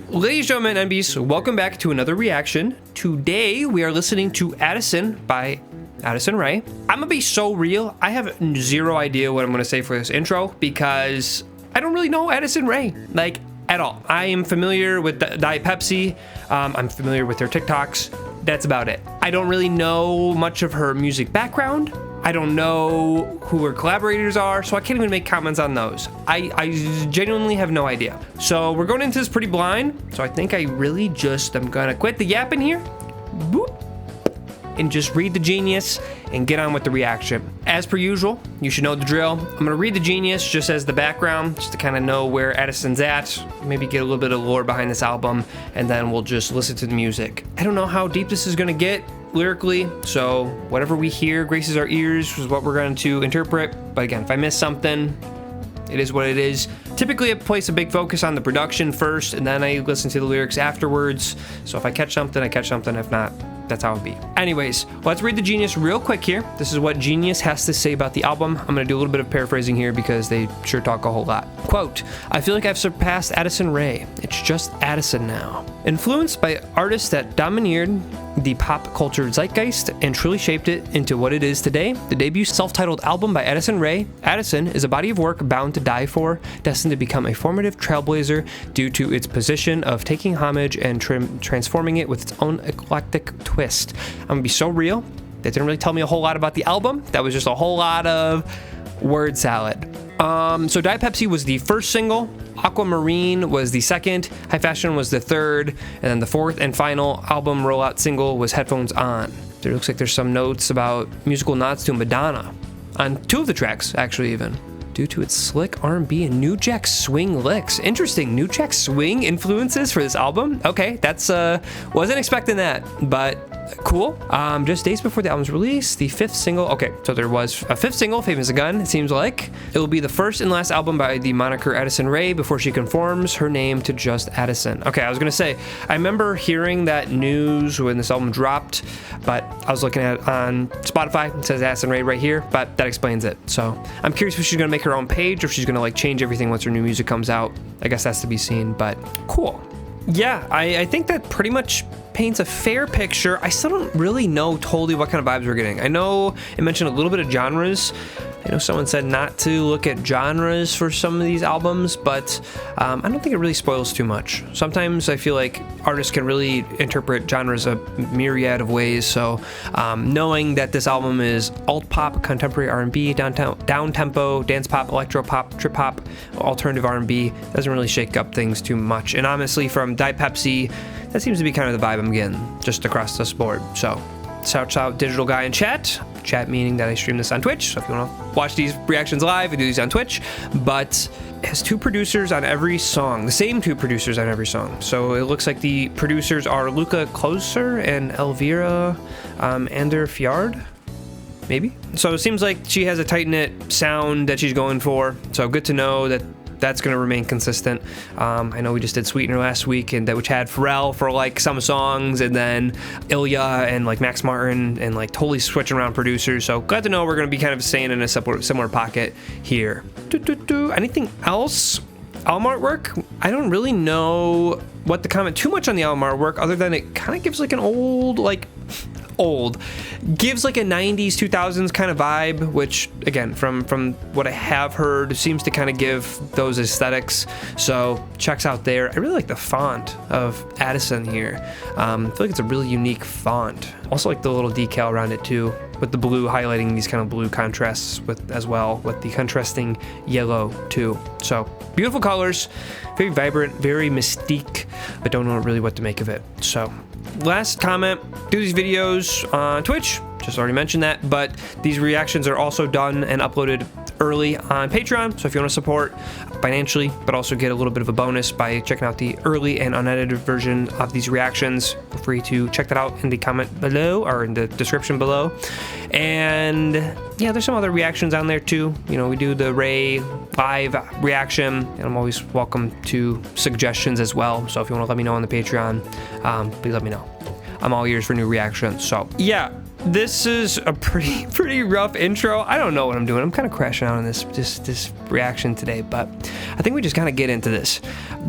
Ladies and gentlemen, NBs, welcome back to another reaction. Today we are listening to Addison by Addison Rae. I'm gonna be so real, I have zero idea what I'm gonna say for this intro because I don't really know Addison Rae, like, at all. I am familiar with Diet Pepsi, I'm familiar with her TikToks, that's about it. I don't really know much of her music background. I don't know who her collaborators are, so I can't even make comments on those. I genuinely have no idea. So we're going into this pretty blind, so I think I really just am gonna quit the yapping here, boop, and just read the genius and get on with the reaction. As per usual, you should know the drill. I'm gonna read the genius just as the background, just to kind of know where Addison's at, maybe get a little bit of lore behind this album, and then we'll just listen to the music. I don't know how deep this is gonna get lyrically, so whatever we hear graces our ears is what we're going to interpret. But again, if I miss something, it is what it is. Typically I place a big focus on the production first, and then I listen to the lyrics afterwards. So if I catch something, I catch something. If not, that's how it be. Anyways, let's read the genius real quick here. This is what Genius has to say about the album. I'm gonna do a little bit of paraphrasing here because they sure talk a whole lot. Quote, I feel like I've surpassed Addison Rae. It's just Addison now. Influenced by artists that domineered the pop culture zeitgeist and truly shaped it into what it is today, the debut self-titled album by Addison Rae, Addison is a body of work bound to die for, destined to become a formative trailblazer due to its position of taking homage and transforming it with its own eclectic twist. I'm gonna be so real, that didn't really tell me a whole lot about the album. That was just a whole lot of word salad. So Diet Pepsi was the first single, Aquamarine was the second, High Fashion was the third, and then the fourth and final album rollout single was Headphones On. There looks like there's some notes about musical nods to Madonna on two of the tracks, actually, even. Due to its slick R&B and New Jack Swing licks. Interesting, New Jack Swing influences for this album? Okay, that's, wasn't expecting that, but cool. Just days before the album's release, the fifth single, okay, so there was a fifth single, Famous Gun, it seems like. It will be the first and last album by the moniker Addison Rae before she conforms her name to just Addison. Okay, I was gonna say, I remember hearing that news when this album dropped, but I was looking at it on Spotify, it says Addison Rae right here, but that explains it. So I'm curious if she's gonna make her own page or if she's gonna like change everything once her new music comes out. I guess that's to be seen, but cool. Yeah, I think that pretty much paints a fair picture. I still don't really know totally what kind of vibes we're getting. I know it mentioned a little bit of genres. I know someone said not to look at genres for some of these albums, but I don't think it really spoils too much. Sometimes I feel like artists can really interpret genres a myriad of ways, so knowing that this album is alt pop, contemporary R&B, down-tempo, dance pop, electro pop, trip hop, alternative R&B, doesn't really shake up things too much. And honestly, from Diet Pepsi, that seems to be kind of the vibe I'm getting, just across this board. So, shouts out Digital Guy in chat. Chat meaning that I stream this on Twitch, so if you want to watch these reactions live, I do these on Twitch. But it has two producers on every song, the same two producers on every song. So it looks like the producers are Luca Closer and Elvira Anderfjord, maybe? So it seems like she has a tight-knit sound that she's going for, so good to know that that's going to remain consistent. I know we just did Sweetener last week, and that which had Pharrell for like some songs, and then Ilya and like Max Martin, and like totally switching around producers. So glad to know we're going to be kind of staying in a similar pocket here. Anything else? Album artwork? I don't really know what to comment too much on the album artwork, other than it kind of gives like an gives like a 90s 2000s kind of vibe, which again from what I have heard seems to kind of give those aesthetics, so checks out there. I really like the font of Addison here. I feel like it's a really unique font. Also like the little decal around it too, with the blue highlighting these kind of blue contrasts with as well with the contrasting yellow too. So beautiful colors, very vibrant, very mystique, but don't know really what to make of it. So last comment, do these videos on Twitch, just already mentioned that, but these reactions are also done and uploaded early on Patreon, so if you want to support financially but also get a little bit of a bonus by checking out the early and unedited version of these reactions, feel free to check that out in the comment below or in the description below. And yeah, there's some other reactions on there too. You know, we do the Rae live reaction, and I'm always welcome to suggestions as well, so if you want to let me know on the Patreon, please let me know. I'm all ears for new reactions. So yeah, This is a pretty rough intro. I don't know what I'm doing. I'm kind of crashing out on this reaction today, but I think we just kind of get into this.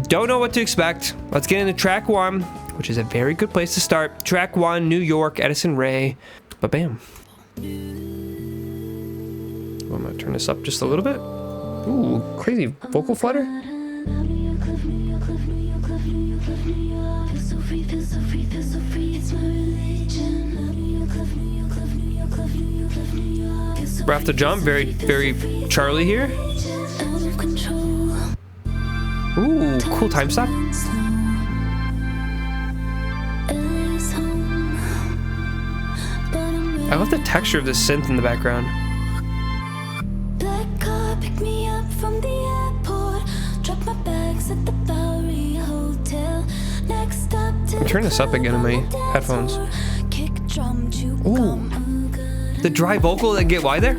Don't know what to expect. Let's get into track 1, which is a very good place to start. Track 1, New York, Addison Rae. But bam. Well, I'm gonna turn this up just a little bit. Ooh, crazy vocal flutter. We're off the jump, very Charlie here. Ooh, cool time stop. I love the texture of this synth in the background. I'm turning this up again in my headphones. Ooh, the dry vocal that get wide there.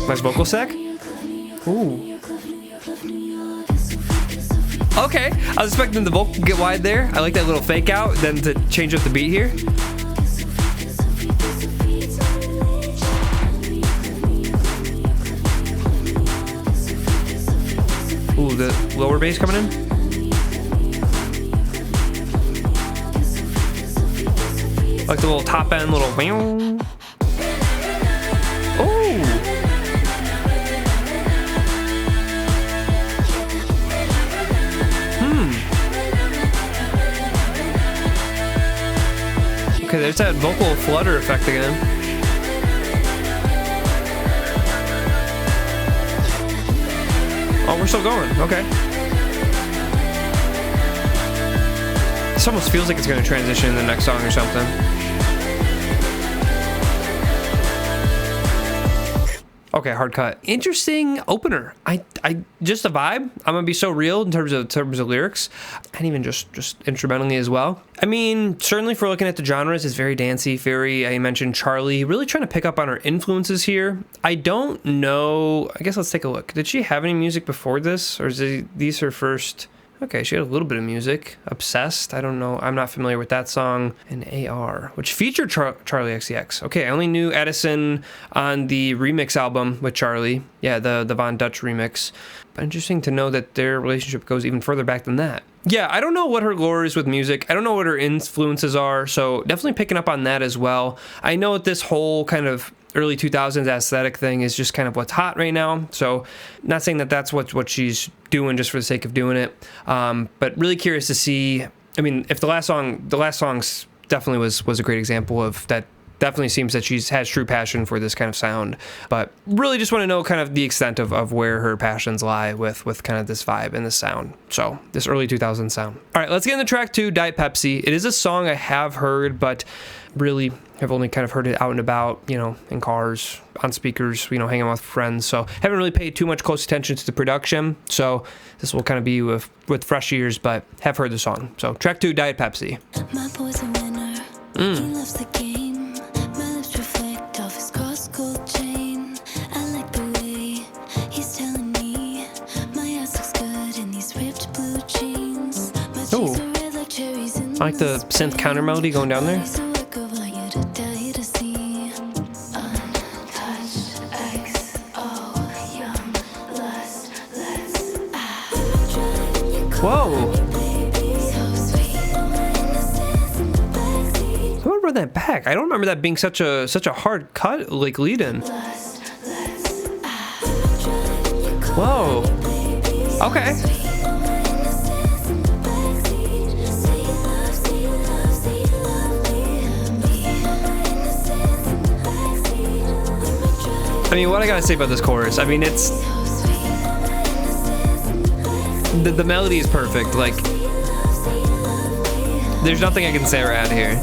Nice vocal sack. Ooh. Okay, I was expecting the vocal to get wide there. I like that little fake out, then to change up the beat here. Ooh, the lower bass coming in. Like the little top end, little. Okay, there's that vocal flutter effect again. Oh, we're still going. Okay. This almost feels like it's going to transition in the next song or something. Okay, hard cut. Interesting opener. I just a vibe. I'm gonna be so real in terms of lyrics, and even just instrumentally as well. I mean, certainly if we're looking at the genres, it's very dancey, very. I mentioned Charlie, really trying to pick up on her influences here. I don't know. I guess let's take a look. Did she have any music before this, or is these her first? Okay, she had a little bit of music. Obsessed. I don't know. I'm not familiar with that song. And AR, which featured Charlie XCX. Okay, I only knew Addison on the remix album with Charlie. Yeah, the Von Dutch remix. But interesting to know that their relationship goes even further back than that. Yeah, I don't know what her lore is with music. I don't know what her influences are. So definitely picking up on that as well. I know that this whole kind of early 2000s aesthetic thing is just kind of what's hot right now. So not saying that that's what she's doing just for the sake of doing it. But really curious to see. I mean, if the last songs definitely was a great example of that. Definitely seems that she has true passion for this kind of sound, but really just want to know kind of the extent of where her passions lie with kind of this vibe and this sound. So this early 2000s sound. All right, let's get into track 2, Diet Pepsi. It is a song I have heard, but really have only kind of heard it out and about, you know, in cars, on speakers, you know, hanging out with friends. So haven't really paid too much close attention to the production. So this will kind of be with fresh ears, but have heard the song. So track 2, Diet Pepsi. My boy's a winner. He loves the game. I like the synth counter melody going down there. Whoa! Someone brought that back. I don't remember that being such a hard cut, like lead in. Whoa! Okay. I mean, what I gotta say about this chorus, I mean, it's... The melody is perfect, like... There's nothing I can say around here.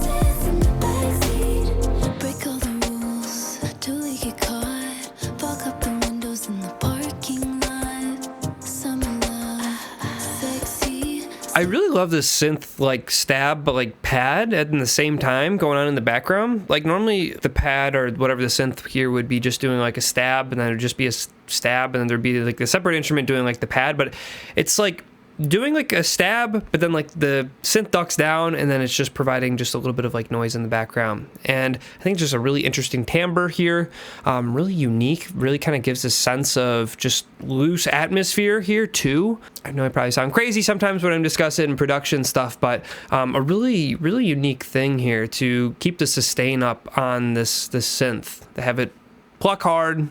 I really love this synth like stab, but like pad at the same time going on in the background. Like normally the pad or whatever the synth here would be just doing like a stab, and then it'd just be a stab, and then there'd be like the separate instrument doing like the pad, but it's like doing like a stab, but then like the synth ducks down, and then it's just providing just a little bit of like noise in the background. And I think just a really interesting timbre here, really unique, really kind of gives a sense of just loose atmosphere here too. I know I probably sound crazy sometimes when I'm discussing production stuff, but a really unique thing here to keep the sustain up on this synth, to have it pluck hard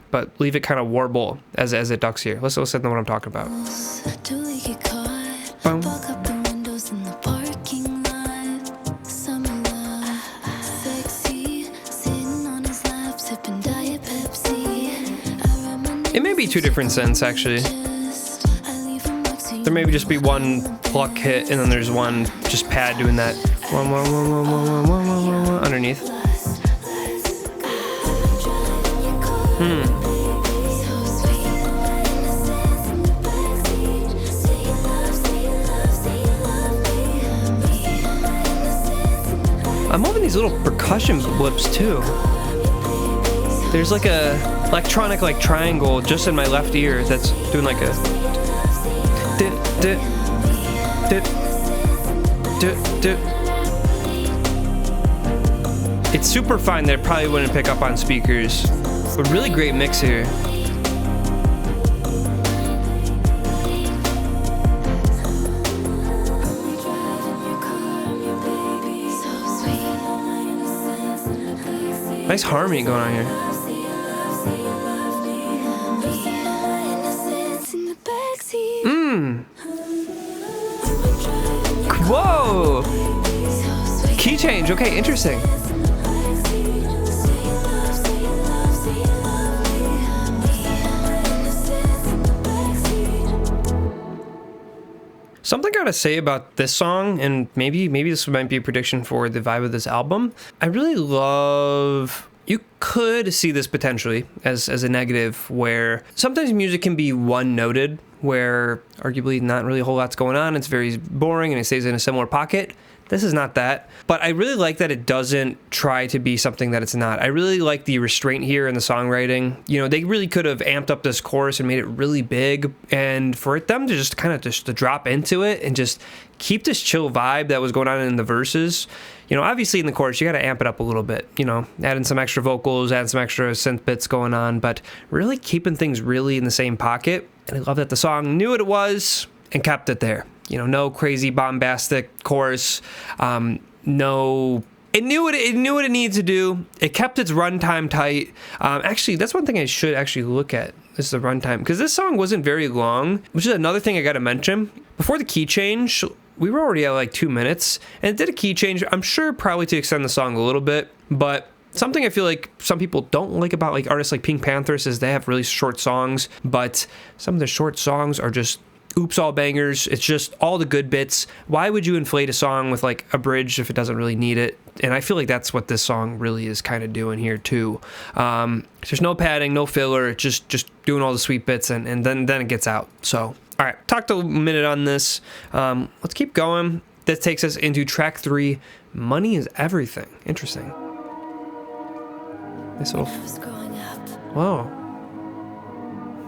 but leave it kind of warble as it ducks here. Let's listen to what I'm talking about. Till we get caught. Boom. Fuck up the windows in the parking lot. Summer love, sexy, sitting on his lap, sipping Diet Pepsi. It may be two different synths actually. There may just be one pluck hit, and then there's one just pad doing that one, underneath. I'm loving these little percussion blips too. There's like a electronic like triangle just in my left ear that's doing like a dit dit dit dit dit. It's super fine that it probably wouldn't pick up on speakers. But really great mix here. Nice harmony going on here. Whoa! Key change. Okay, interesting. Something I gotta say about this song, and maybe this might be a prediction for the vibe of this album. I really love. You could see this potentially as a negative, where sometimes music can be one-noted, where arguably not really a whole lot's going on. It's very boring and it stays in a similar pocket. This is not that, but I really like that it doesn't try to be something that it's not. I really like the restraint here in the songwriting. You know, they really could have amped up this chorus and made it really big, and for them to just kind of just to drop into it and just keep this chill vibe that was going on in the verses. You know, obviously in the chorus, you got to amp it up a little bit, you know, add in some extra vocals, add some extra synth bits going on, but really keeping things really in the same pocket. And I love that the song knew what it was and kept it there. You know, no crazy bombastic chorus. It knew what it needed to do. It kept its runtime tight. Actually, that's one thing I should actually look at, is the runtime, because this song wasn't very long, which is another thing I got to mention. Before the key change, we were already at like 2 minutes, and it did a key change. I'm sure probably to extend the song a little bit, but something I feel like some people don't like about like artists like Pink Panthers is they have really short songs, but some of the short songs are just oops all bangers. It's just all the good bits. Why would you inflate a song with like a bridge if it doesn't really need it? And I feel like that's what this song really is kind of doing here too. There's no padding, no filler. It's just doing all the sweet bits, and then it gets out. So all right, talked a minute on this. Let's keep going. That takes us into track 3. Money is Everything. Interesting. This little. Whoa.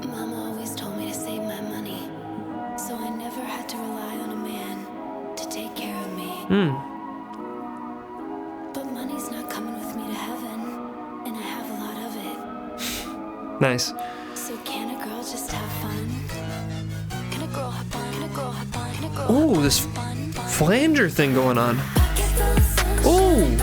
Mama always told me to save my money, so I never had to rely on a man to take care of me. But money's not coming with me to heaven, and I have a lot of it. Nice. So can a girl just have fun? Can a girl have fun? Can a girl have fun? Can a girl Ooh, this flanger thing going on. Ooh.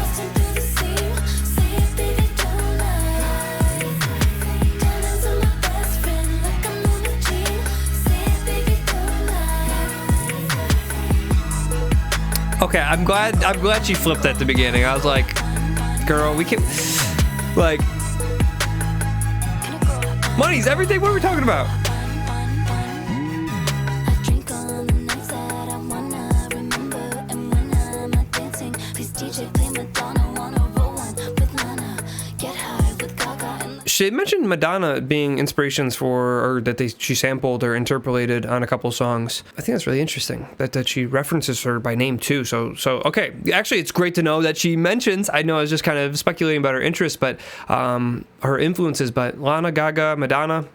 Okay, I'm glad she flipped at the beginning. I was like, girl, we can like money's everything. What are we talking about? she mentioned Madonna being inspirations for, or that she sampled or interpolated on a couple songs. I think that's really interesting that she references her by name too. So okay, actually, it's great to know that she mentions. I know I was just kind of speculating about her interests, but her influences. But Lana, Gaga, Madonna.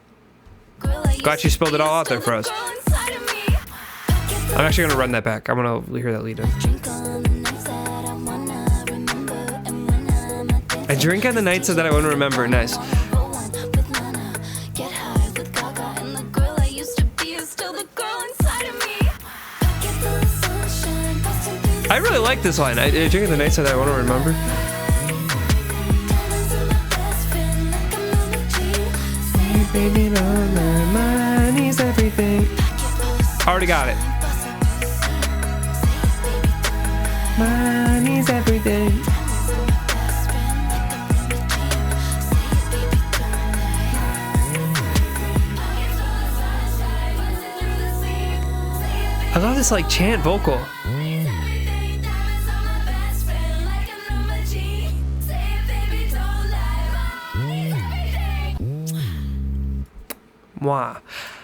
Glad she spilled it all out there for us. I'm actually gonna run that back. I'm gonna hear that lead in. I drink on the nights so that I want to remember. Nice. I really like this line. I drink on the nights so that I want to remember. Baby, money's everything. Already got it. Money's everything. I love this like chant vocal. Wow.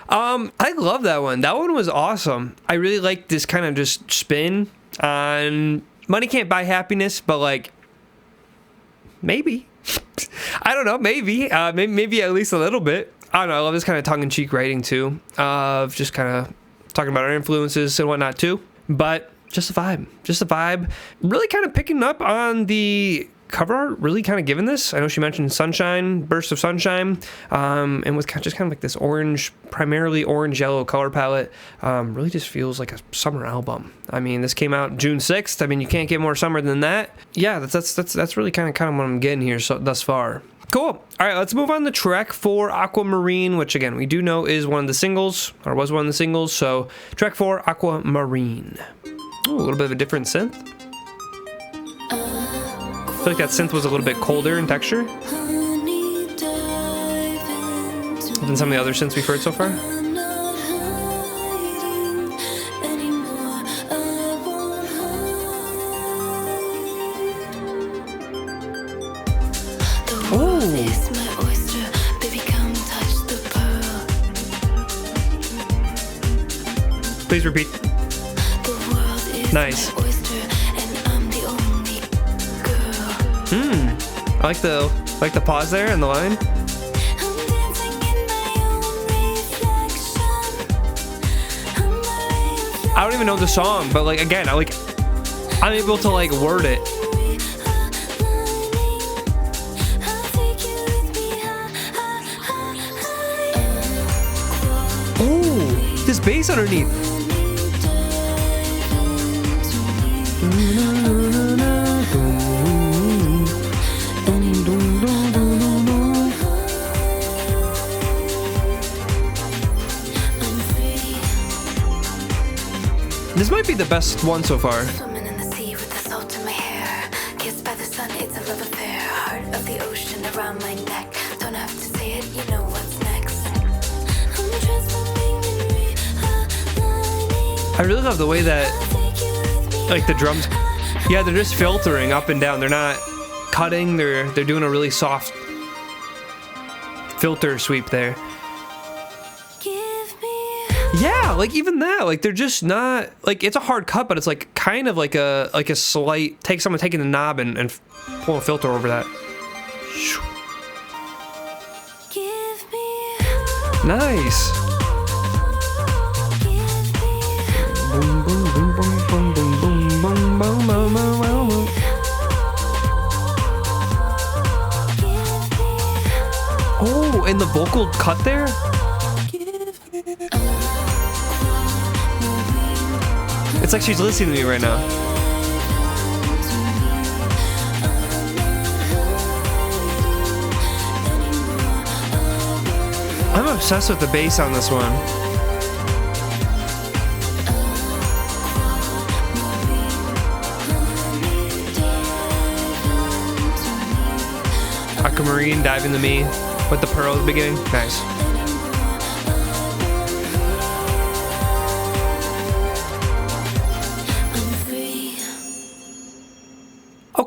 I love that one. That one was awesome. I really like this kind of just spin on money can't buy happiness, but like maybe. I don't know, maybe. Maybe at least a little bit. I don't know. I love this kind of tongue-in-cheek writing too, of just kind of talking about our influences and whatnot too. But just a vibe. Really kind of picking up on the cover art, really kind of giving this. I know she mentioned sunshine, bursts of sunshine, and with just kind of like this orange, primarily orange yellow color palette. Really just feels like a summer album. I mean, this came out June 6th. I mean, you can't get more summer than that. Yeah, that's really kind of what I'm getting here thus far. Cool. All right, let's move on to track 4, Aquamarine, which again, we do know is one of the singles, or was one of the singles. So track 4, Aquamarine. Ooh, a little bit of a different synth. I feel like that synth was a little bit colder in texture than some of the other synths we've heard so far. Please repeat. Nice. I like the pause there and the line. I don't even know the song, but like again, I'm able to like word it. Ooh, this bass underneath. This might be the best one so far. Swimming in the sea with the salt in my hair. Kissed by the sun, it's a love affair. Heart of the ocean around my neck. Don't have to say it, you know what's next. I really love the way that, like the drums, yeah, they're just filtering up and down. They're not cutting. They're doing a really soft filter sweep there. Yeah, like even that, like they're just not like it's a hard cut, but it's like kind of like a slight someone taking the knob and pull a filter over that. Nice. Boom, boom, boom, boom, boom, boom, boom, boom, boom, boom, boom, boom. Oh, and the vocal cut there. It's like she's listening to me right now. I'm obsessed with the bass on this one. Aquamarine diving to me with the pearl at the beginning. Nice.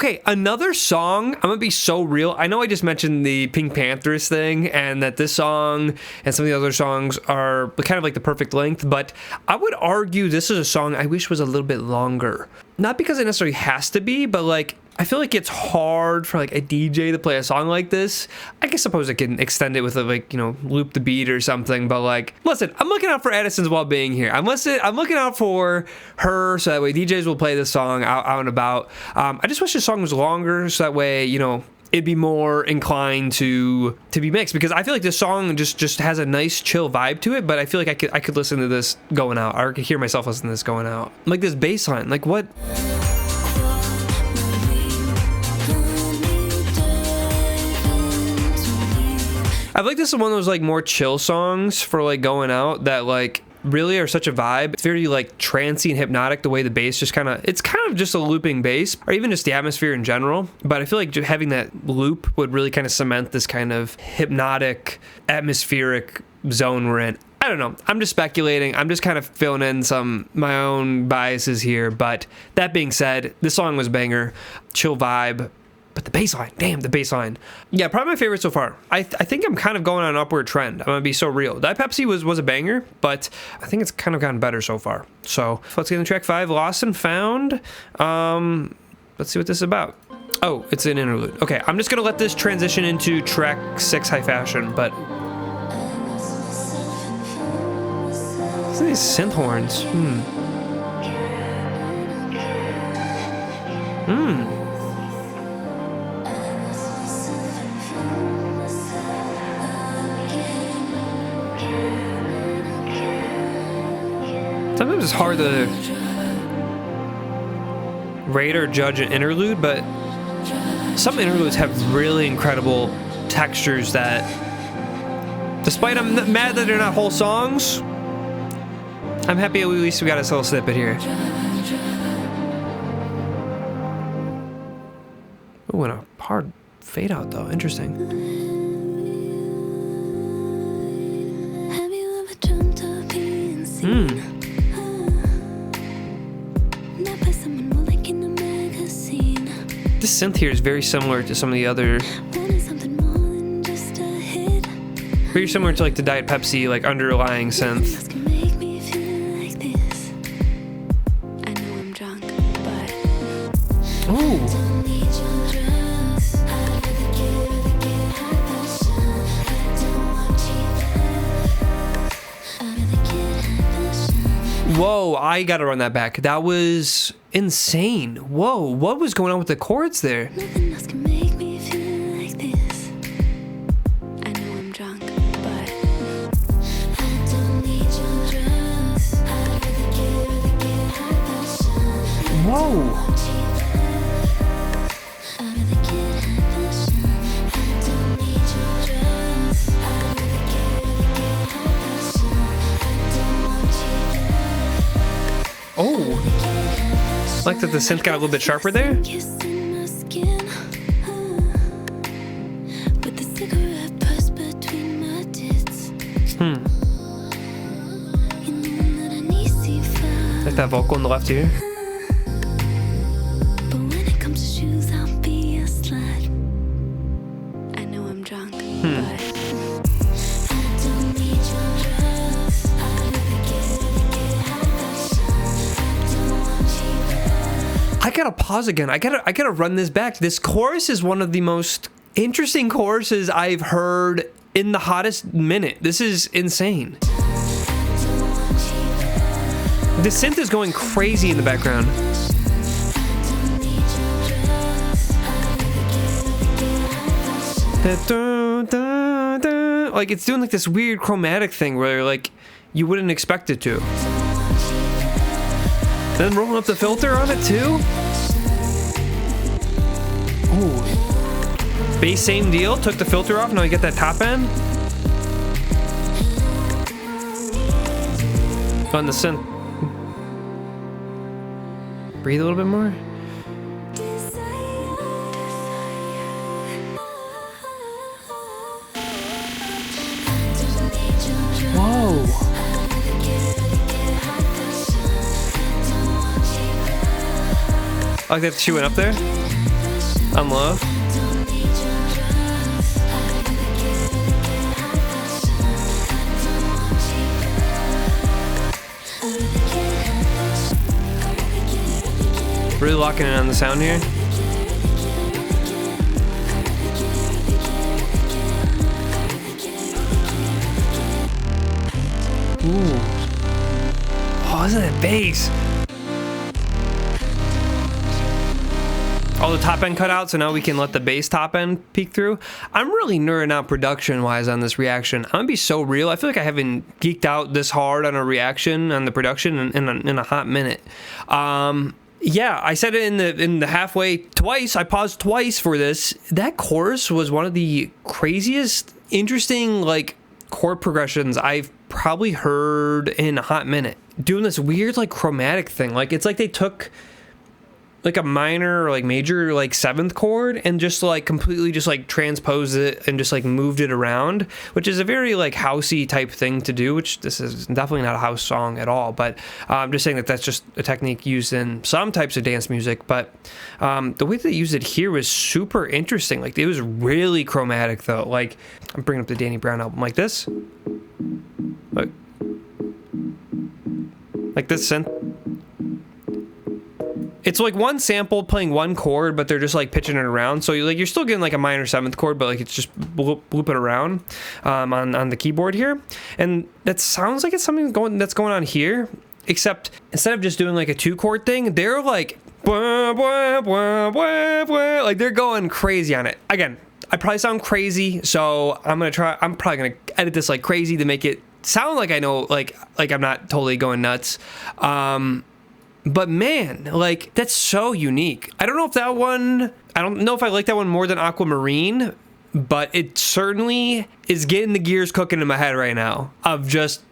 Okay, another song. I'm gonna be so real. I know I just mentioned the Pink Panthers thing and that this song and some of the other songs are kind of like the perfect length, but I would argue this is a song I wish was a little bit longer. Not because it necessarily has to be, but like I feel like it's hard for like a DJ to play a song like this. I guess suppose I can extend it with a, like, you know, loop the beat or something, but like, listen, I'm looking out for Addison's well-being here. I'm looking out for her so that way DJs will play this song out and about. I just wish the song was longer so that way, you know, it'd be more inclined to be mixed, because I feel like this song just has a nice chill vibe to it, but I feel like I could listen to this going out, or I could hear myself listening to this going out. Like this bass line, like what? I feel like this is one of those like more chill songs for like going out that like really are such a vibe. It's very like trancey and hypnotic, the way the bass just it's kind of just a looping bass, or even just the atmosphere in general. But I feel like having that loop would really kind of cement this kind of hypnotic, atmospheric zone we're in. I don't know. I'm just speculating. I'm just kind of filling in my own biases here. But that being said, this song was a banger, chill vibe. But the bass line, damn, the bass line. Yeah, probably my favorite so far. I think I'm kind of going on an upward trend. I'm gonna be so real. That Pepsi was a banger, but I think it's kind of gotten better so far. So let's get into track 5, Lost and Found. Let's see what this is about. Oh, it's an interlude. Okay, I'm just gonna let this transition into track 6, High Fashion, but listen to these synth horns. Sometimes it's hard to rate or judge an interlude, but some interludes have really incredible textures that, despite I'm mad that they're not whole songs, I'm happy at least we got this little snippet here. Ooh, and a hard fade out though. Interesting. Have you ever dreamt of being seen? Not by someone more like in a magazine. This synth here is very similar to some of the other. Wanted something more than just a hit. Very similar to like the Diet Pepsi like underlying synth. Nothing else can make me feel like this. I know I'm drunk, but Ooh. don't need your drugs. I'd rather get high fashion. I don't want cheap. I'd rather get high fashion. Whoa, I gotta run that back. That was insane. Whoa, what was going on with the chords there? Nothing else can make me feel like this. I know I'm drunk, but I don't need your drugs. I'd rather get high fashion. Whoa. I'd rather get high fashion. I don't need your drugs. I'd rather get high fashion. I don't want you. Oh. I like that the synth got a little bit sharper there. Kissing my skin, with the cigarette pressed between my tits. You know that an easy fight. Like that vocal on the left here. But when it comes to shoes, I'll be a slut. I know I'm drunk, but I don't need your drugs. I'd rather get high fashion. I don't want you. I gotta pause again. I gotta run this back. This chorus is one of the most interesting choruses I've heard in the hottest minute. This is insane. The synth is going crazy in the background. Like it's doing like this weird chromatic thing where like you wouldn't expect it to. Then rolling up the filter on it too. Ooh. Bass same deal. Took the filter off. Now you get that top end. On the synth. Breathe a little bit more. Whoa. I like that she went up there. On Love. Really locking in on the sound here. Ooh. Oh, isn't that bass? All the top end cut out, so now we can let the bass top end peek through. I'm really nerding out production wise on this reaction. I'm gonna be so real. I feel like I haven't geeked out this hard on a reaction on the production in a hot minute. Yeah, I said it in the halfway twice. I paused twice for this. That chorus was one of the craziest, interesting like chord progressions I've probably heard in a hot minute. Doing this weird like chromatic thing. Like it's like they took like a minor or like major like seventh chord and just like completely just like transposed it and just like moved it around, which is a very like housey type thing to do, which this is definitely not a house song at all, but I'm just saying that that's just a technique used in some types of dance music. But the way that they used it here was super interesting. Like it was really chromatic though. Like I'm bringing up the Danny Brown album like this. Look. Like this synth. It's like one sample playing one chord, but they're just like pitching it around. So you're still getting like a minor seventh chord, but like it's just loop it around on the keyboard here. And that sounds like it's something that's going on here, except instead of just doing like a 2-chord thing, they're like blah, blah, blah, blah, blah. Like they're going crazy on it. Again, I probably sound crazy, so I'm probably gonna edit this like crazy to make it sound like I know, like I'm not totally going nuts. But man, like that's so unique. I don't know if I like that one more than Aquamarine, but it certainly is getting the gears cooking in my head right now of just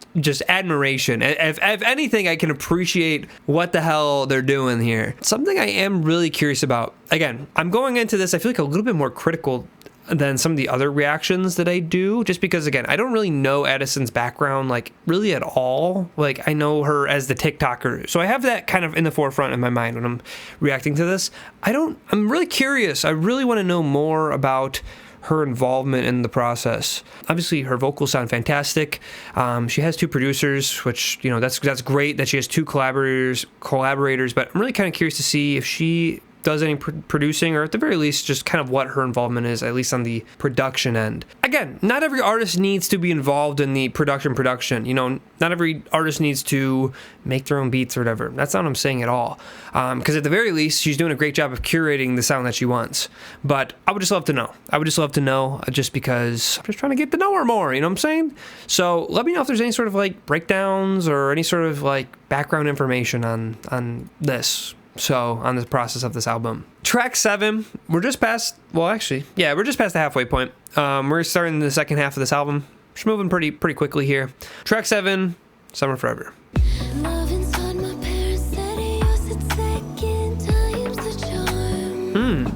admiration. If anything, I can appreciate what the hell they're doing here. Something I am really curious about. Again, I'm going into this, I feel like a little bit more critical than some of the other reactions that I do, just because again I don't really know Addison's background like really at all. Like I know her as the TikToker, so I have that kind of in the forefront of my mind when I'm reacting to this. I'm really curious. I really want to know more about her involvement in the process. Obviously her vocals sound fantastic. She has 2 producers, which that's great that she has 2 collaborators, but I'm really kind of curious to see if she does any producing, or at the very least just kind of what her involvement is, at least on the production end. Again, not every artist needs to be involved in the production, not every artist needs to make their own beats or whatever. That's not what I'm saying at all, because at the very least she's doing a great job of curating the sound that she wants. But I would just love to know, just because I'm just trying to get to know her more, you know what I'm saying? So let me know if there's any sort of like breakdowns or any sort of like background information on this. So on the process of this album. Track 7, we're just past the halfway point. We're starting the second half of this album. Just moving pretty quickly here. Track 7, Summer Forever. Love inside my parents said he used to second times the charm.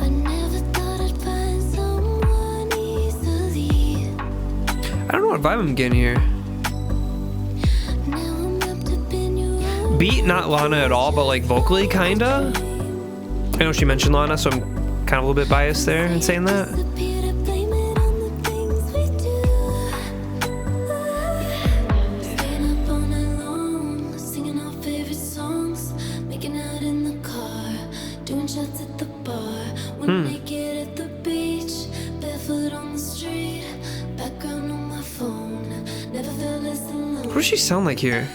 I never thought I'd find someone easily. I don't know what vibe I'm getting here. Beat, not Lana at all, but like vocally, kinda. I know she mentioned Lana, so I'm kind of a little bit biased there in saying that. What does she sound like here?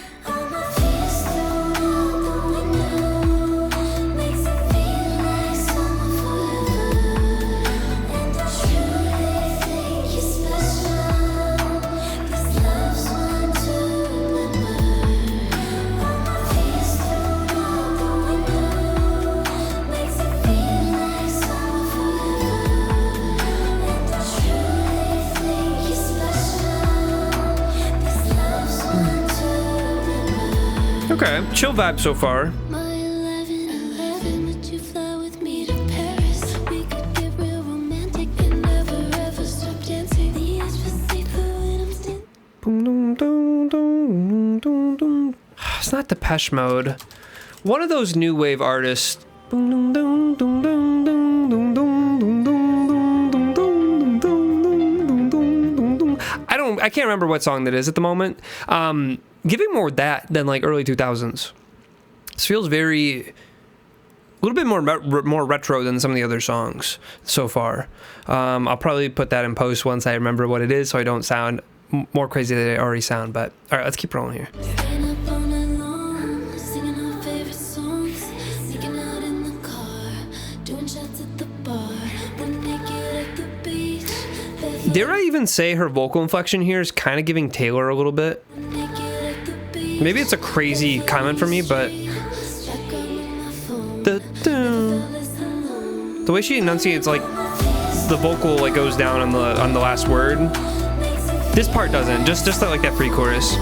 Okay, chill vibe so far. It's not Depeche Mode. One of those new wave artists. I can't remember what song that is at the moment. Giving more that than like early 2000s. This feels very, a little bit more retro than some of the other songs so far. I'll probably put that in post once I remember what it is, so I don't sound more crazy than I already sound. But all right, let's keep rolling here. Dare I even say her vocal inflection here is kind of giving Taylor a little bit? Maybe it's a crazy comment for me, but the way she enunciates, like the vocal like goes down on the last word. This part doesn't. Just that, like that pre-chorus.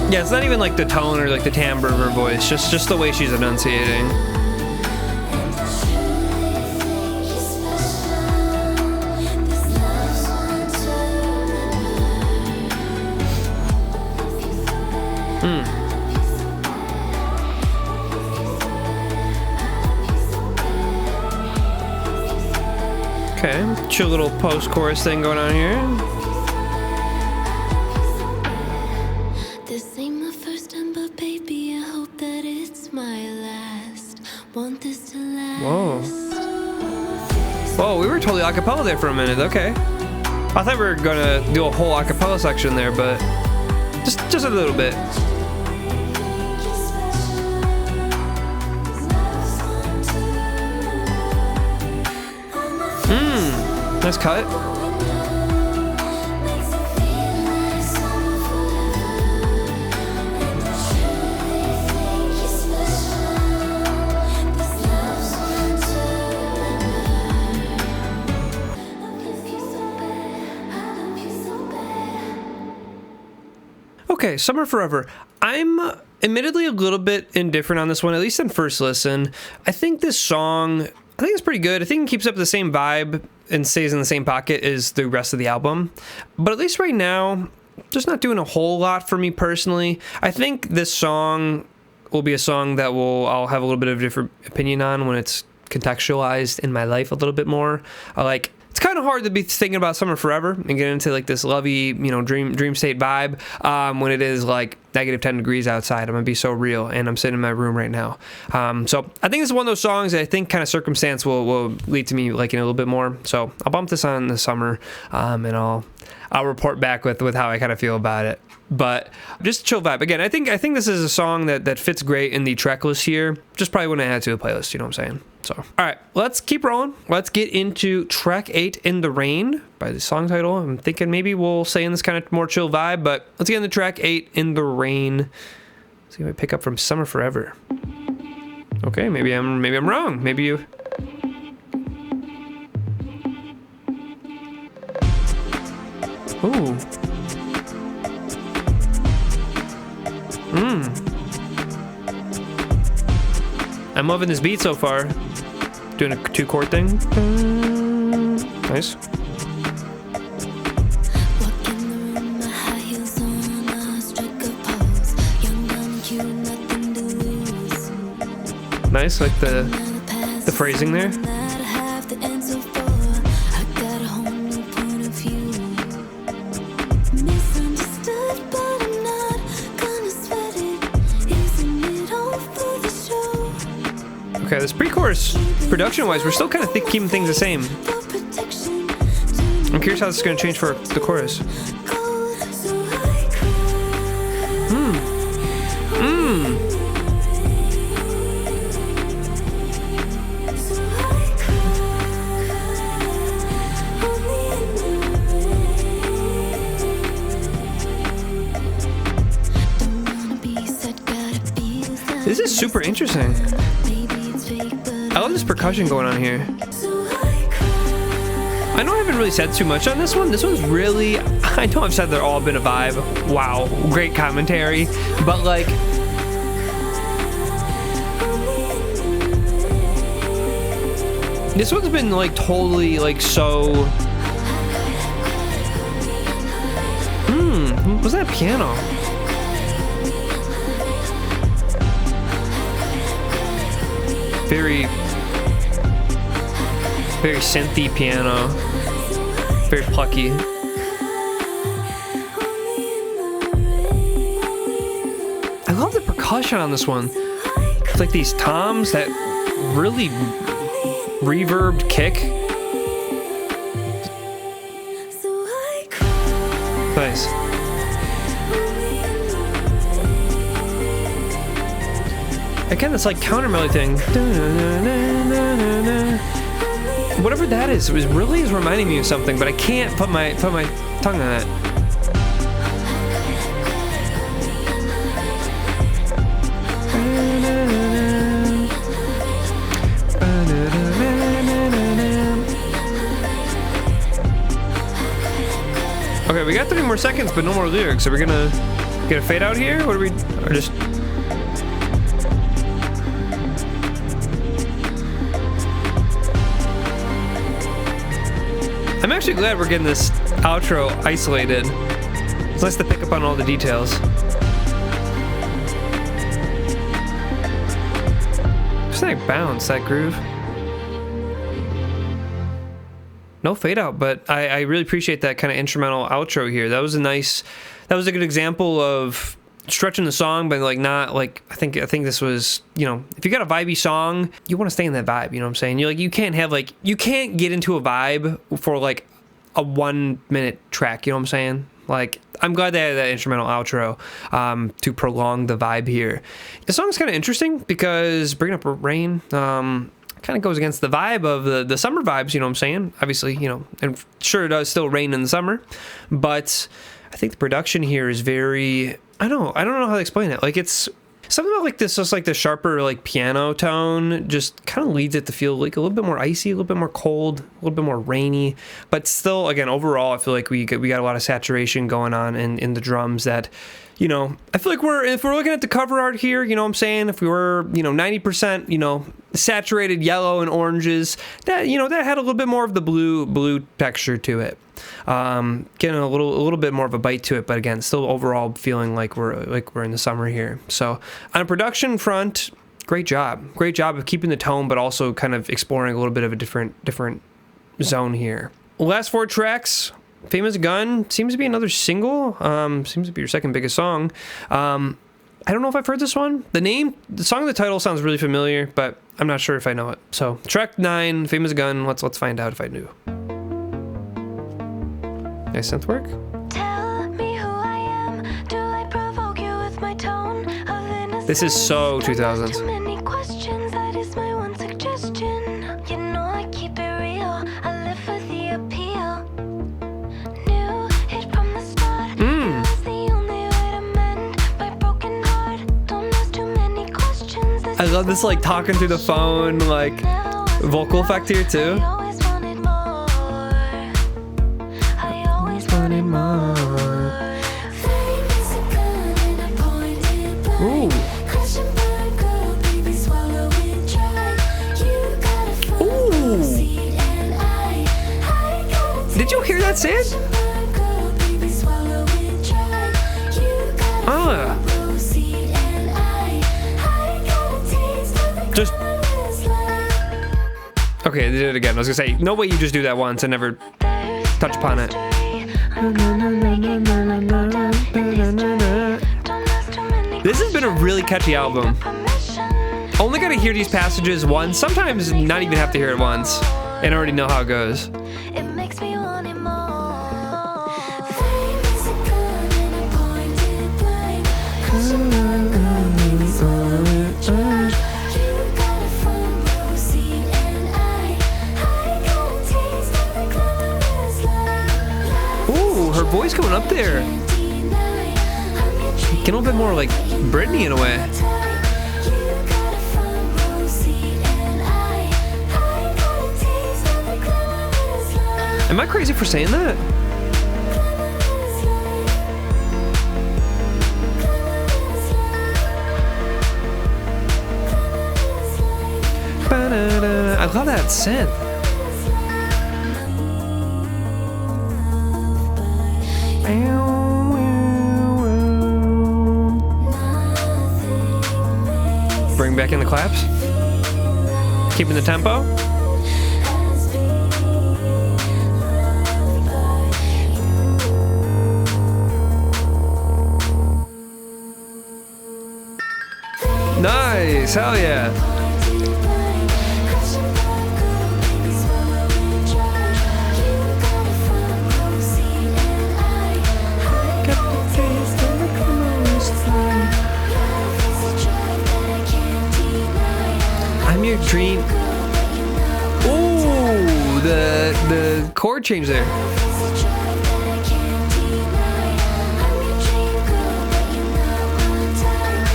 Yeah, it's not even like the tone or like the timbre of her voice, just the way she's enunciating. Okay, chill little post-chorus thing going on here. This ain't my first time, but baby, I hope that it's my last. Want this to last. Whoa, we were totally a cappella there for a minute. Okay. I thought we were gonna do a whole a cappella section there, but just a little bit. Nice cut. Okay, Summer Forever. I'm admittedly a little bit indifferent on this one, at least on first listen. I think this song, I think it's pretty good. I think it keeps up the same vibe and stays in the same pocket as the rest of the album. But at least right now, just not doing a whole lot for me personally. I think this song will be a song that I'll have a little bit of a different opinion on when it's contextualized in my life a little bit more. It's kind of hard to be thinking about Summer Forever and get into like this lovey, dream state vibe when it is like negative 10 degrees outside. I'm gonna be so real, and I'm sitting in my room right now. So I think it's one of those songs that I think kind of circumstance will lead to me liking it a little bit more. So I'll bump this on the summer, and I'll report back with how I kind of feel about it. But just chill vibe. Again, I think this is a song that fits great in the track list here. Just probably wouldn't add to the playlist, you know what I'm saying? So, all right, let's keep rolling. Let's get into track 8, In the Rain, by the song title. I'm thinking maybe we'll stay in this kind of more chill vibe, but let's get into track 8, In the Rain. See if I pick up from Summer Forever. Okay, maybe I'm wrong. Maybe you. Ooh. I'm loving this beat so far. Doing a 2-chord thing. Nice. Nice, like the phrasing there. Okay, this pre-chorus, production-wise, we're still kind of keeping things the same. I'm curious how this is going to change for the chorus. This is super interesting. I love this percussion going on here. I know I haven't really said too much on this one. This one's really, I know I've said they're all been a vibe. Wow, great commentary. But like, this one's been like totally like so. Was that piano? Very, very synthy piano. Very plucky. I love the percussion on this one. It's like these toms, that really reverbed kick. Nice. Again, it's like counter melody thing. Whatever that is, it really is reminding me of something, but I can't put my tongue on it. Okay, we got 30 more seconds, but no more lyrics. Are we gonna get a fade out here? What are we, or just? I'm actually glad we're getting this outro isolated. It's nice to pick up on all the details. Just like bounce, that groove. No fade out, but I really appreciate that kind of instrumental outro here. That was a good example of stretching the song, but like not like, I think this was, you know, if you got a vibey song, you want to stay in that vibe, you know what I'm saying? You can't get into a vibe for like a 1 minute track, you know what I'm saying? Like, I'm glad they had that instrumental outro to prolong the vibe here. The song's kind of interesting because bringing up rain kind of goes against the vibe of the summer vibes, you know what I'm saying? Obviously, you know, and sure, it does still rain in the summer, but I think the production here is very, I don't know how to explain it. Like, it's something about like this, just like the sharper like piano tone just kind of leads it to feel like a little bit more icy, a little bit more cold, a little bit more rainy, but still, again, overall, I feel like we got a lot of saturation going on in the drums that, you know, I feel like if we're looking at the cover art here, you know what I'm saying? If we were, you know, 90%, you know, saturated yellow and oranges, that, you know, that had a little bit more of the blue texture to it. Getting a little bit more of a bite to it, but again, still overall feeling like we're in the summer here. So on a production front, great job of keeping the tone, but also kind of exploring a little bit of a different zone here. Last 4 tracks. Famous Gun seems to be another single. Seems to be your second biggest song. I don't know if I've heard this one. The song of the title sounds really familiar, but I'm not sure if I know it. So track 9, Famous Gun. Let's find out if I do. Nice synth work. Tell me who I am. Do I provoke you with my tone of innocence? This is so 2000s. Too many questions, that is my one suggestion. You know I keep it real. I live for the appeal. Knew it from the start. It was the only way to mend my broken heart. Don't ask too many questions. I love this like talking through the phone, like vocal effect here too. I always wanted more. I always wanted more. Ooh. Ooh. Did you hear that, Sid? Just okay, they did it again. I was gonna say, no way you just do that once and never touch upon it. This has been a really catchy album. Only gotta hear these passages once, sometimes not even have to hear it once, and already know how it goes. It makes me want it more. Ooh, her voice going up there. Get a little bit more like Britney in a way. Am I crazy for saying that? Ba-da-da. I love that synth. Bring back in the claps. Keeping the tempo. Nice, hell yeah. I'm your dream. Ooh, the chord change there.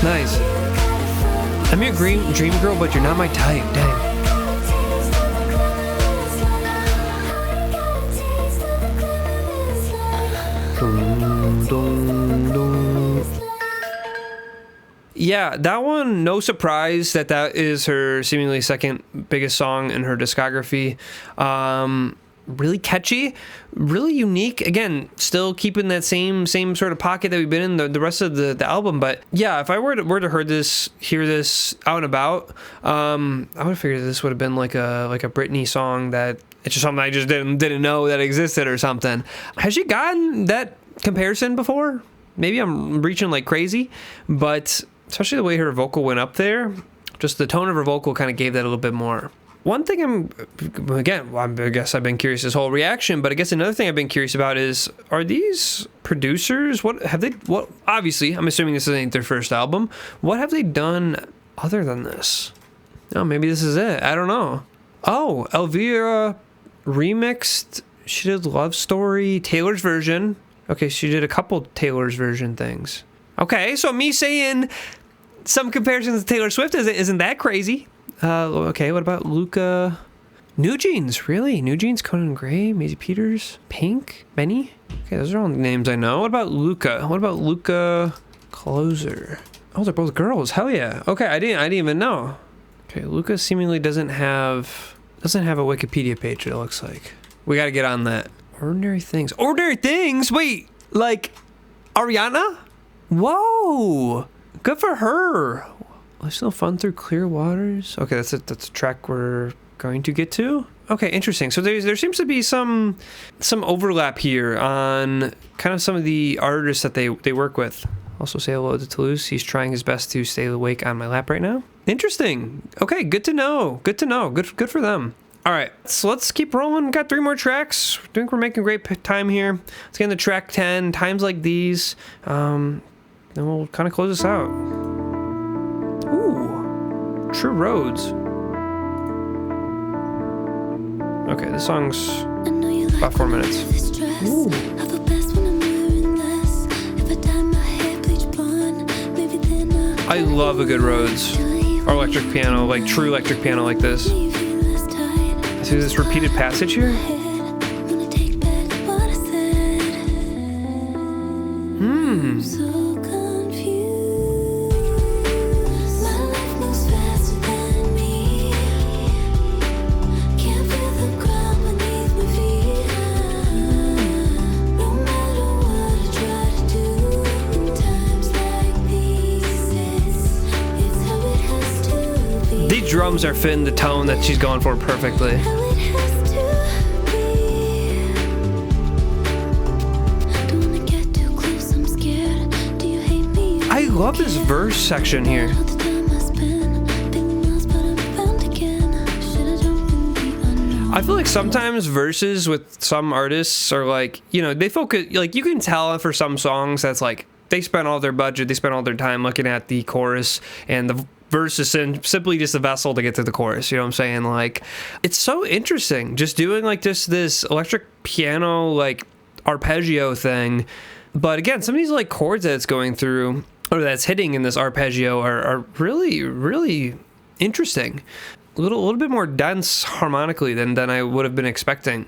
Nice. I'm your dream girl, but you're not my type. Dang. Dun, dun, dun. Yeah, that one, no surprise that is her seemingly second biggest song in her discography. Really catchy, really unique. Again, still keeping that same sort of pocket that we've been in the rest of the album. But yeah, if I were to hear this out and about, I would have figured this would have been like a Britney song that it's just something I just didn't know that existed or something. Has she gotten that comparison before? Maybe I'm reaching like crazy, but especially the way her vocal went up there, just the tone of her vocal kind of gave that a little bit more. One thing I guess I've been curious this whole reaction, but I guess another thing I've been curious about is, are these producers, obviously, I'm assuming this ain't their first album. What have they done other than this? Oh, maybe this is it. I don't know. Oh, Elvira remixed, she did Love Story, Taylor's version. Okay, she did a couple Taylor's version things. Okay, so me saying some comparisons to Taylor Swift isn't that crazy. Okay, what about Luca? New Jeans, really? New Jeans, Conan Gray, Maisie Peters, Pink, Benny? Okay, those are all names I know. What about Luca? What about Luca Closer? Oh, they're both girls. Hell yeah. Okay, I didn't even know. Okay, Luca seemingly doesn't have a Wikipedia page, it looks like. We gotta get on that. Ordinary Things. Ordinary Things? Wait, like Ariana? Whoa! Good for her. Life's still fun through clear waters. Okay, that's a track we're going to get to. Okay, interesting. So there seems to be some overlap here on kind of some of the artists that they work with. Also say hello to Toulouse. He's trying his best to stay awake on my lap right now. Interesting. Okay, good to know. Good for them. All right, so let's keep rolling. We've got 3 more tracks. I think we're making great time here. Let's get into track 10. Times Like These. Then we'll kind of close this out. Ooh, True Roads. Okay, this song's about 4 minutes. Ooh. I love a good Rhodes or electric piano, like true electric piano like this. See this repeated passage here? Drums are fitting the tone that she's going for perfectly. I love this verse section here. I feel like sometimes verses with some artists are like, they focus, like you can tell for some songs that's like they spent all their budget, they spent all their time looking at the chorus, and the verse is simply just a vessel to get to the chorus. You know what I'm saying? Like, it's so interesting just doing like just this electric piano like arpeggio thing. But again, some of these like chords that it's going through or that's hitting in this arpeggio are really, really interesting. A little bit more dense harmonically than I would have been expecting.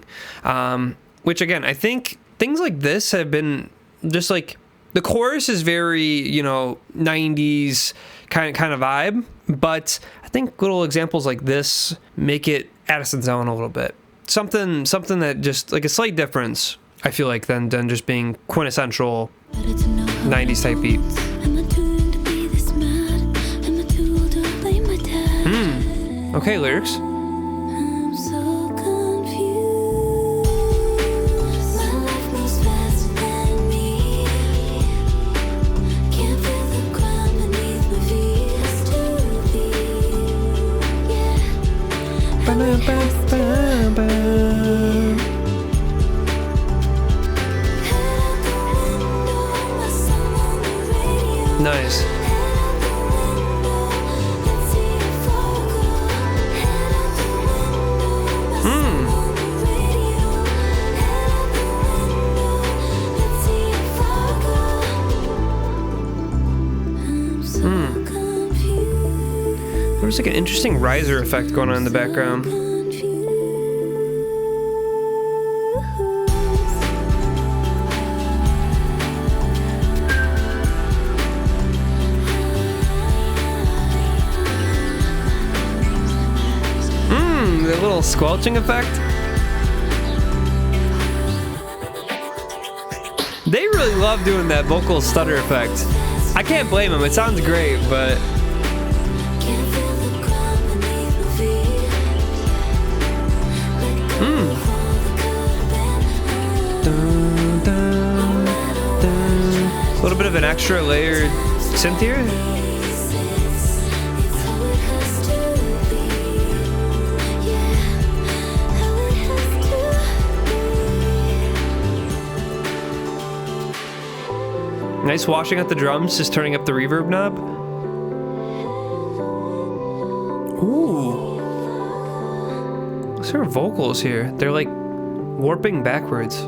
Which again, I think things like this have been just like, the chorus is very, 90s kind of vibe, but I think little examples like this make it Addison's own a little bit. Something that just like a slight difference, I feel like, than just being quintessential 90s type beat. Okay, lyrics. I'm so confused. My life moves faster than me. Can't feel the ground beneath my feet. It's too deep. Yeah. Ba-da-ba-ba-ba. Head out the window, my song on the radio. Nice. Head out the window, let's see it fall go. Head out the window, my song on the radio. Head out the window, let's see it fall go. I'm so confused. There was like an interesting riser effect going on in the background. The little squelching effect. They really love doing that vocal stutter effect. I can't blame them. It sounds great, but Can't feel the ground beneath my feet. Let go of all that could have been. a little bit of an extra layered synth here. It's how it has to be. Yeah, how it has to be. Nice washing out the drums, just turning up the reverb knob. Ooh. Those are vocals here. They're like warping backwards.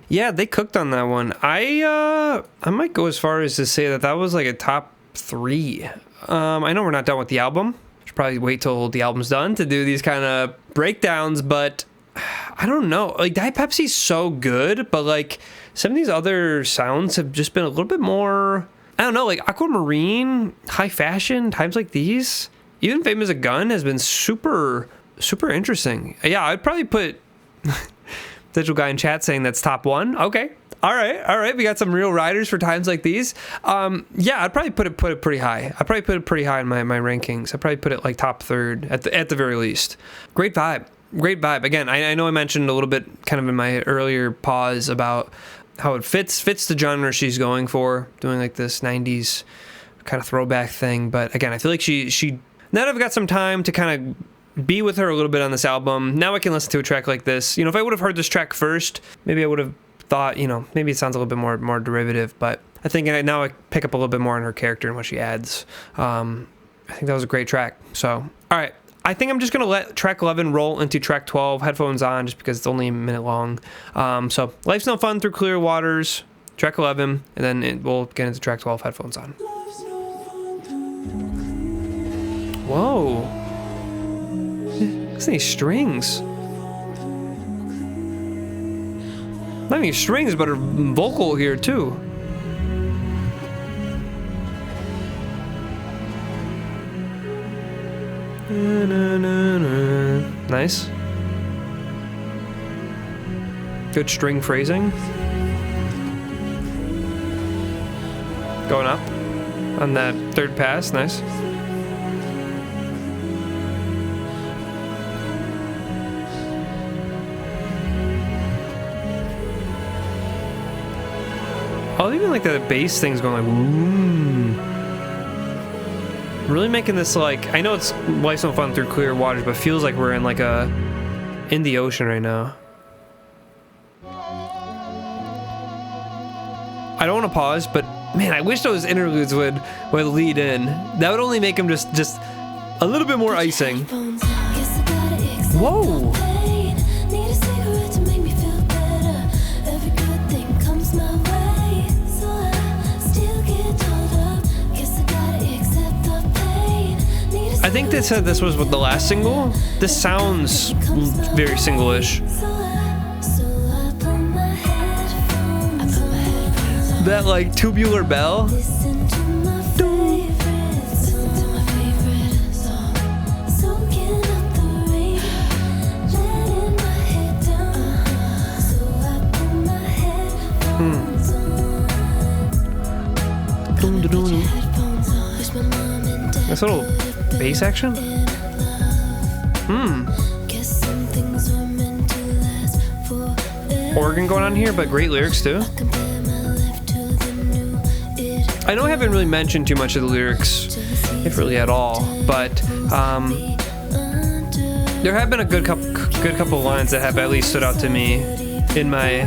Yeah, they cooked on that one. I might go as far as to say that was like a top 3. I know we're not done with the album. Should probably wait till the album's done to do these kind of breakdowns, but I don't know. Like, Diet Pepsi's so good, but like some of these other sounds have just been a little bit more, I don't know, like Aquamarine, High Fashion, times like these. Even Fame as a Gun has been super, super interesting. Yeah, I'd probably put Digital Guy in chat saying that's top 1. Okay. All right. We got some real riders for times like these. Yeah, I'd probably put it pretty high. I'd probably put it pretty high in my rankings. I'd probably put it like top 3rd at the very least. Great vibe. Again, I know I mentioned a little bit kind of in my earlier pause about how it fits the genre she's going for, doing like this 90s kind of throwback thing. But again, I feel like she now that I've got some time to kind of be with her a little bit on this album, now I can listen to a track like this. You know, if I would have heard this track first, maybe I would have thought, you know, maybe it sounds a little bit more derivative, but I think now I pick up a little bit more on her character and what she adds. I think that was a great track. So, all right. I think I'm just going to let track 11 roll into track 12, headphones on, just because it's only a minute long. So, Life's No Fun Through Clear Waters, track 11, and then we'll get into track 12, headphones on. Whoa. Look at these strings. Not even strings, but a vocal here, too. Nice. Good string phrasing. Going up on that 3rd pass. Nice. Oh, even like the bass thing's going like, really making this like, I know it's Life's No Fun Through Clear Waters, but feels like we're in like in the ocean right now. I don't want to pause, but man, I wish those interludes would lead in. That would only make them just a little bit more icing. Whoa. I think they said this was the last single. This sounds very single-ish. That like tubular bell. Nice little bass action. Organ going on here, but great lyrics too. I know I haven't really mentioned too much of the lyrics, if really at all, but there have been a good couple lines that have at least stood out to me in my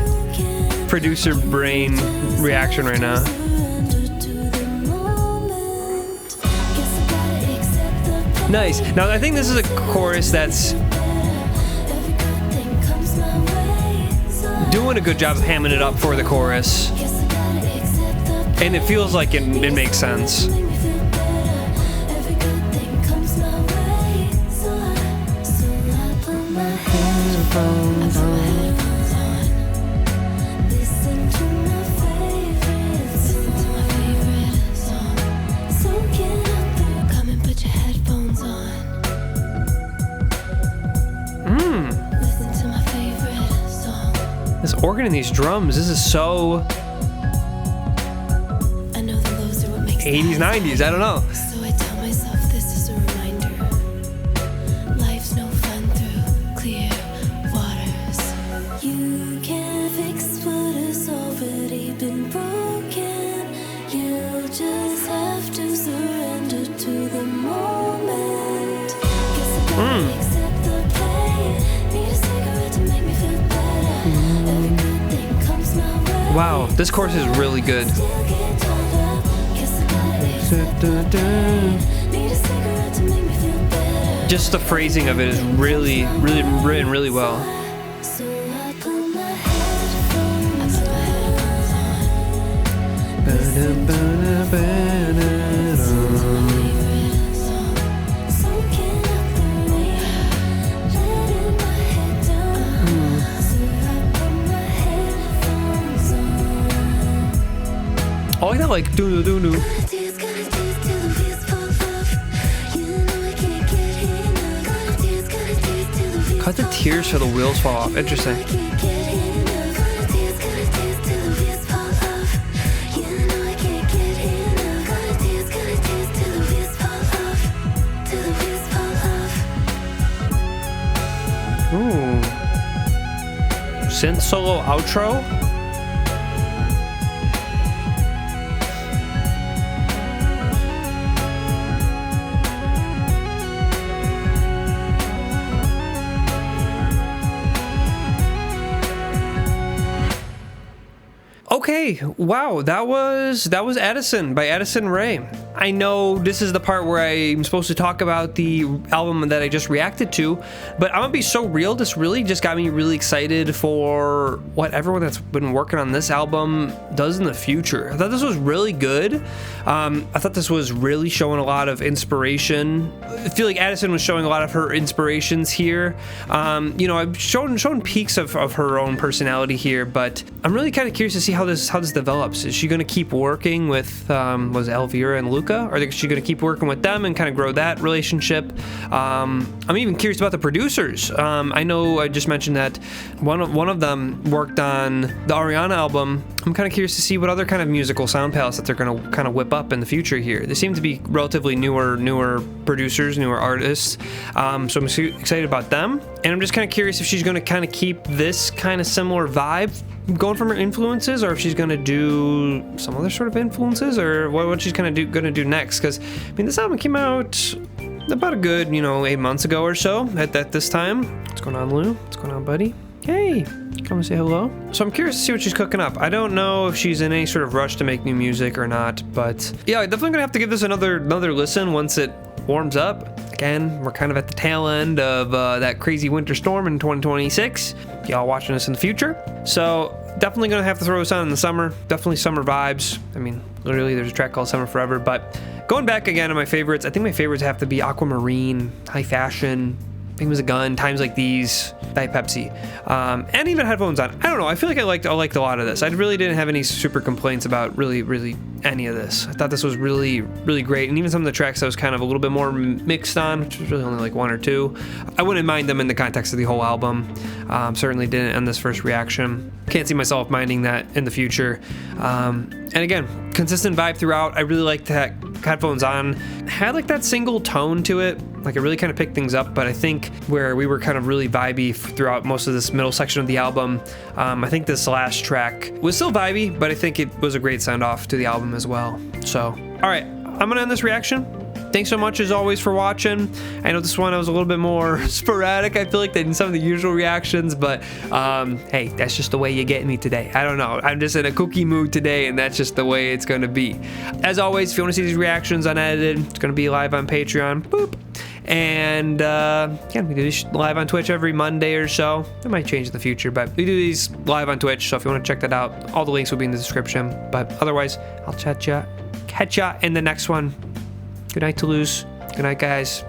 producer brain reaction right now. Nice. Now I think this is a chorus that's doing a good job of hamming it up for the chorus, and it feels like it makes sense. This organ and these drums, this is so 80s, 90s, I don't know. So I tell myself this is a reminder. Life's no fun through clear waters. You can't fix what has already been broken. You just have to surrender to the moment. Guess I gotta accept the pain. Need a cigarette to make me feel better. Every good thing comes my way. Wow, this chorus is really good. Just the phrasing of it is really written really well. I like that, like doo doo doo doo. Cut the tears till the wheels fall off. Interesting. Ooh. Synth solo outro. Okay, wow, that was Addison by Addison Rae. I know this is the part where I'm supposed to talk about the album that I just reacted to, but I'm gonna be so real, this really just got me really excited for what everyone that's been working on this album does in the future. I thought this was really good. I thought this was really showing a lot of inspiration. I feel like Addison was showing a lot of her inspirations here. You know, I've shown peaks of her own personality here, but I'm really kind of curious to see how this develops. Is she going to keep working with was Elvira and Luca? Or is she going to keep working with them and kind of grow that relationship? I'm even curious about the producers. I know I just mentioned that one of them worked on the Ariana album. I'm kind of curious to see what other kind of musical sound palettes that they're going to kind of whip up in the future here. They seem to be relatively newer producers, newer artists. So I'm excited about them. And I'm just kind of curious if she's going to kind of keep this kind of similar vibe going from her influences, or if she's going to do some other sort of influences, or what she's kind of going to do next. Because, I mean, this album came out about a good, 8 months ago or so at this time. What's going on, Lou? What's going on, buddy? Hey, come and say hello. So I'm curious to see what she's cooking up. I don't know if she's in any sort of rush to make new music or not, but yeah, I'm definitely gonna have to give this another listen once it warms up. Again, we're kind of at the tail end of that crazy winter storm in 2026. Y'all watching this in the future. So definitely gonna have to throw this on in the summer. Definitely summer vibes. I mean, literally there's a track called Summer Forever, but going back again to my favorites, I think my favorites have to be Aquamarine, High Fashion, Fame as a Gun, Times Like These, Diet Pepsi, and even Headphones On. I don't know, I feel like I liked a lot of this. I really didn't have any super complaints about really any of this. I thought this was really, really great. And even some of the tracks I was kind of a little bit more mixed on, which was really only like 1 or 2. I wouldn't mind them in the context of the whole album. Certainly didn't on this first reaction. Can't see myself minding that in the future. And again, consistent vibe throughout. I really liked that headphones on had like that single tone to it. Like it really kind of picked things up, but I think where we were kind of really vibey throughout most of this middle section of the album, I think this last track was still vibey, but I think it was a great send off to the album as well. So, all right, I'm gonna end this reaction. Thanks so much as always for watching. I know this one I was a little bit more sporadic, I feel like, than some of the usual reactions, but hey, that's just the way you get me today. I don't know. I'm just in a kooky mood today, and that's just the way it's gonna be. As always, if you want to see these reactions unedited, it's gonna be live on Patreon. Boop. And yeah, we do these live on Twitch every Monday or so. It might change in the future, but we do these live on Twitch, so if you want to check that out, all the links will be in the description. But otherwise, I'll catch ya in the next one. Good night, Toulouse. Good night, guys.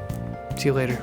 See you later.